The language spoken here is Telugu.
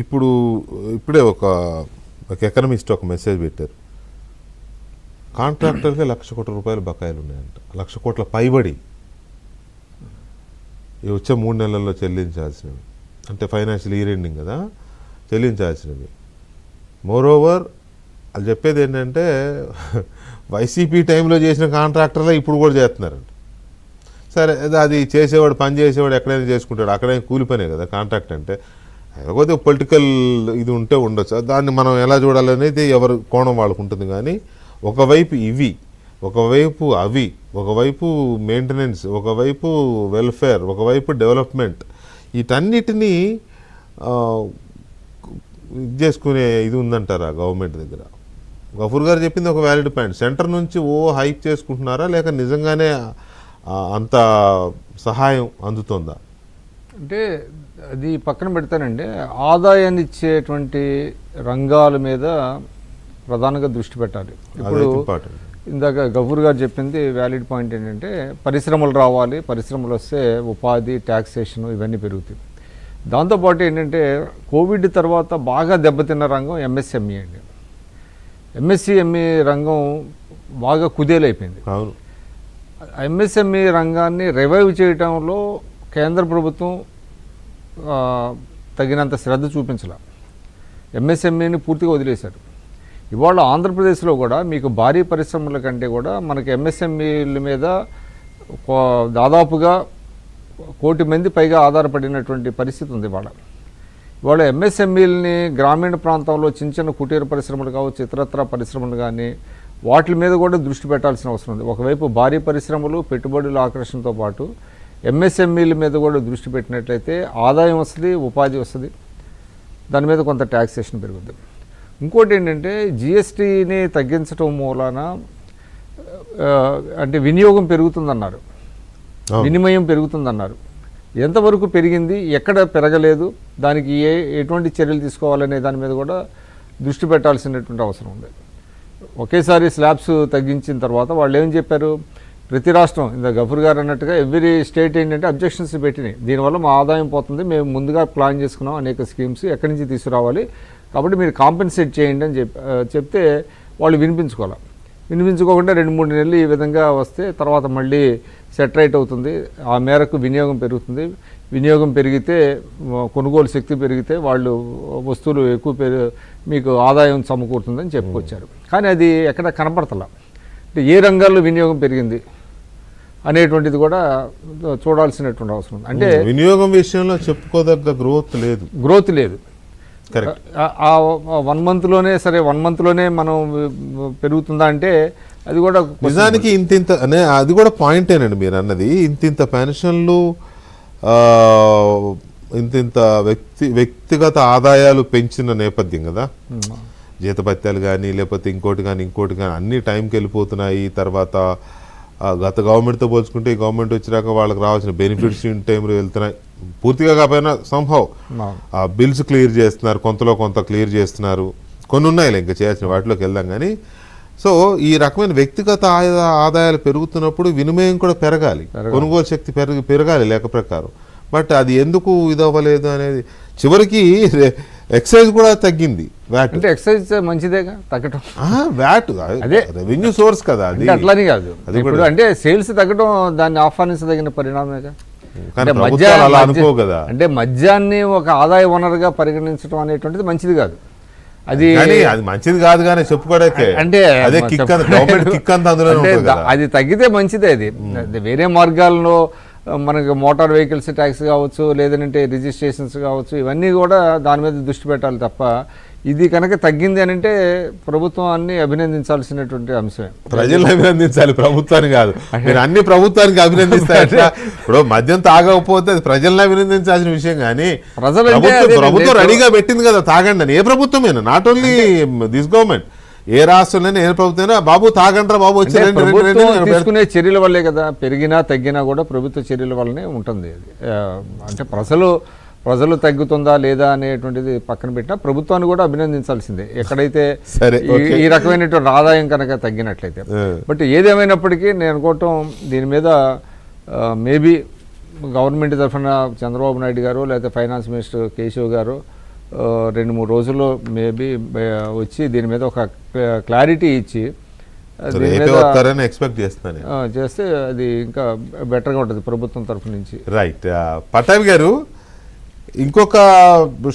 ఇప్పుడే ఒక ఎకనమిస్ట్ ఒక మెసేజ్ పెట్టారు. కాంట్రాక్టర్కి 1,00,000 కోట్ల రూపాయలు బకాయిలు ఉన్నాయంట. 1,00,000 కోట్ల పైబడి ఇవి వచ్చే 3 నెలల్లో చెల్లించాల్సినవి, అంటే ఫైనాన్షియల్ ఇయర్ ఎండింగ్ కదా, చెల్లించాల్సినవి. మోరోవర్ వాళ్ళు చెప్పేది ఏంటంటే వైసీపీ టైంలో చేసిన కాంట్రాక్టర్లే ఇప్పుడు కూడా చేస్తున్నారంట. సరే, అది చేసేవాడు, పని చేసేవాడు ఎక్కడైనా చేసుకుంటాడు, అక్కడైనా కూలి పనే కదా కాంట్రాక్ట్ అంటే. లేకపోతే పొలిటికల్ ఇది ఉంటే ఉండొచ్చు, దాన్ని మనం ఎలా చూడాలనేది ఎవరి కోణం వాళ్ళకు ఉంటుంది. కానీ ఒకవైపు ఇవి, ఒకవైపు అవి, ఒకవైపు మెయింటెనెన్స్, ఒకవైపు వెల్ఫేర్, ఒకవైపు డెవలప్మెంట్, వీటన్నిటినీ ఇది చేసుకునే ఇది ఉందంటారా గవర్నమెంట్ దగ్గర? గఫూర్ గారు చెప్పింది ఒక వ్యాలిడ్ పాయింట్. సెంటర్ నుంచి హైక్ చేసుకుంటున్నారా, లేక నిజంగానే అంత సహాయం అందుతుందా? అంటే అది పక్కన పెడతానండి. ఆదాయాన్ని ఇచ్చేటువంటి రంగాల మీద ప్రధానంగా దృష్టి పెట్టాలి. ఇప్పుడు ఇందాక గఫూర్ గారు చెప్పింది వ్యాలిడ్ పాయింట్ ఏంటంటే, పరిశ్రమలు రావాలి, పరిశ్రమలు వస్తే ఉపాధి, ట్యాక్సేషన్ ఇవన్నీ పెరుగుతాయి. దాంతోపాటు ఏంటంటే, కోవిడ్ తర్వాత బాగా దెబ్బతిన్న రంగం ఎంఎస్ఎంఈ అండి. ఎంఎస్ఎంఈ రంగం బాగా కుదేలైపోయింది. అవును. ఎంఎస్ఎంఈ రంగాన్ని రివైవ్ చేయడంలో కేంద్ర ప్రభుత్వం తగినంత శ్రద్ధ చూపించాల. ఎంఎస్ఎంఈని పూర్తిగా వదిలేశారు. ఇవాళ ఆంధ్రప్రదేశ్లో కూడా మీకు భారీ పరిశ్రమల కంటే కూడా మనకి ఎంఎస్ఎంఈల మీద దాదాపుగా 1 కోటి మంది పైగా ఆధారపడినటువంటి పరిస్థితి ఉంది. ఇవాళ ఎంఎస్ఎంఈలని గ్రామీణ ప్రాంతంలో చిన్న చిన్న కుటీర పరిశ్రమలు కావచ్చు, ఇతరత్ర పరిశ్రమలు కానీ వాటి మీద కూడా దృష్టి పెట్టాల్సిన అవసరం ఉంది. ఒకవైపు భారీ పరిశ్రమలు, పెట్టుబడుల ఆకర్షణతో పాటు ఎంఎస్ఎంఈల మీద కూడా దృష్టి పెట్టినట్లయితే ఆదాయం వస్తుంది, ఉపాధి వస్తుంది, దాని మీద కొంత ట్యాక్సేషన్ పెరుగుద్ది. ఇంకోటి ఏంటంటే, జిఎస్టీని తగ్గించడం మూలాన అంటే వినియోగం పెరుగుతుందన్నారు, వినిమయం పెరుగుతుందన్నారు. ఎంతవరకు పెరిగింది, ఎక్కడ పెరగలేదు, దానికి ఎటువంటి చర్యలు తీసుకోవాలనే దాని మీద కూడా దృష్టి పెట్టాల్సినటువంటి అవసరం ఉంది. ఒకేసారి స్లాబ్స్ తగ్గించిన తర్వాత వాళ్ళు ఏం చెప్పారు, ప్రతి రాష్ట్రం ఇంత గఫూర్ గారు అన్నట్టుగా ఎవ్రీ స్టేట్ ఏంటంటే అబ్జెక్షన్స్ పెట్టినాయి. దీనివల్ల మా ఆదాయం పోతుంది, మేము ముందుగా ప్లాన్ చేసుకున్నాం అనేక స్కీమ్స్, ఎక్కడి నుంచి తీసుకురావాలి, కాబట్టి మీరు కాంపెన్సేట్ చేయండి అని చెప్తే వాళ్ళు వినిపించుకోకుండా 2-3 నెలలు ఈ విధంగా వస్తే తర్వాత మళ్ళీ సెట్ రైట్ అవుతుంది. ఆ మేరకు వినియోగం పెరుగుతుంది. వినియోగం పెరిగితే, కొనుగోలు శక్తి పెరిగితే వాళ్ళు వస్తువులు ఎక్కువ మీకు ఆదాయం సమకూరుతుందని చెప్పుకొచ్చారు. కానీ అది ఎక్కడ కనపడతలా. అంటే ఏ రంగాల్లో వినియోగం పెరిగింది అనేటువంటిది కూడా చూడాల్సినటువంటి అవసరం ఉంది. అంటే వినియోగం విషయంలో చెప్పుకోదగ్గ గ్రోత్ లేదు. ఆ 1 మంత్లోనే సరే 1 మంత్లోనే మనం పెరుగుతుందా అంటే అది కూడా నిజానికి ఇంతింత అనే అది కూడా పాయింటేనండి మీరు అన్నది. ఇంతింత పెన్షన్లు, ఇంతింత వ్యక్తిగత ఆదాయాలు పెంచిన నేపథ్యం కదా. జీతభత్యాలు కానీ లేకపోతే ఇంకోటి కానీ అన్ని టైంకి వెళ్ళిపోతున్నాయి. తర్వాత గత గవర్నమెంట్తో పోల్చుకుంటే ఈ గవర్నమెంట్ వచ్చినాక వాళ్ళకి రావాల్సిన బెనిఫిట్స్ ఇన్ టైంలో వెళ్తున్నాయి. పూర్తిగా కాకపోయినా సంహవ్ ఆ బిల్స్ క్లియర్ చేస్తున్నారు, కొంతలో కొంత క్లియర్ చేస్తున్నారు. కొన్ని ఉన్నాయి ఇంకా చేయాల్సిన, వాటిలోకి వెళ్దాం. కానీ సో ఈ రకమైన వ్యక్తిగత ఆదాయాలు పెరుగుతున్నప్పుడు వినిమయం కూడా పెరగాలి, కొనుగోలు శక్తి పెరగాలి లెక్క ప్రకారం. బట్ అది ఎందుకు ఇదవ్వలేదు అనేది, చివరికి ఎక్సైజ్ కూడా తగ్గింది. వ్యాట్ అంటే ఎక్సైజ్ మంచిదేగా తగ్గటం, వ్యాట్ అదే రెవెన్యూ సోర్స్ కదా, అది అట్లని కాదు. ఇప్పుడు అంటే సేల్స్ తగ్గడం దాన్ని ఆహ్వానించదగిన పరిణామేగా. అంటే మద్యాన్ని ఒక ఆదాయ వనరుగా పరిగణించడం అనేటువంటిది మంచిది కాదు. అది మంచిది కాదు కానీ చెప్పుకోవడానికి అంటే అది తగ్గితే మంచిదే. అది వేరే మార్గాల్లో మనకి మోటార్ వెహికల్స్ ట్యాక్స్ కావచ్చు, లేదంటే రిజిస్ట్రేషన్స్ కావచ్చు, ఇవన్నీ కూడా దాని మీద దృష్టి పెట్టాలి తప్ప ఇది కనుక తగ్గింది అని అంటే ప్రభుత్వాన్ని అభినందించాల్సినటువంటి అంశమే. ప్రజలను అభినందించాలి, ప్రభుత్వాన్ని కాదు. మీరు అన్ని ప్రభుత్వానికి అభినందిస్తారు. ఇప్పుడు మద్యం తాగకపోతే అది ప్రజలను అభినందించాల్సిన విషయం. కానీ ప్రభుత్వం రెడీగా పెట్టింది కదా తాగండి అని. ఏ ప్రభుత్వమైనా, నాట్ ఓన్లీ దిస్ గవర్నమెంట్, ఏ రాష్ట్రంలోనే ఏ ప్రభుత్వమైనా బాబు తాగంటారా బాబు వచ్చి తీసుకునే చర్యల వల్లే కదా. పెరిగినా తగ్గినా కూడా ప్రభుత్వ చర్యల వల్లనే ఉంటుంది. అంటే ప్రజలు తగ్గుతుందా లేదా అనేటువంటిది పక్కన పెట్టినా ప్రభుత్వాన్ని కూడా అభినందించాల్సిందే ఎక్కడైతే ఈ రకమైనటువంటి ఆదాయం కనుక తగ్గినట్లయితే. బట్ ఏదేమైనప్పటికీ నేను అనుకోవటం దీని మీద మేబీ గవర్నమెంట్ తరఫున చంద్రబాబు నాయుడు గారు లేకపోతే ఫైనాన్స్ మినిస్టర్ కేశవ్ గారు 2-3 రోజుల్లో మేబీ వచ్చి దీని మీద ఒక క్లారిటీ ఇచ్చి దీని రేపే మీద వస్తారని ఎక్స్పెక్ట్ చేస్తున్నాను నేను. చేస్తే అది ఇంకా బెటర్గా ఉంటుంది ప్రభుత్వం తరఫు నుంచి. రైట్ పటాబి గారు, ఇంకొక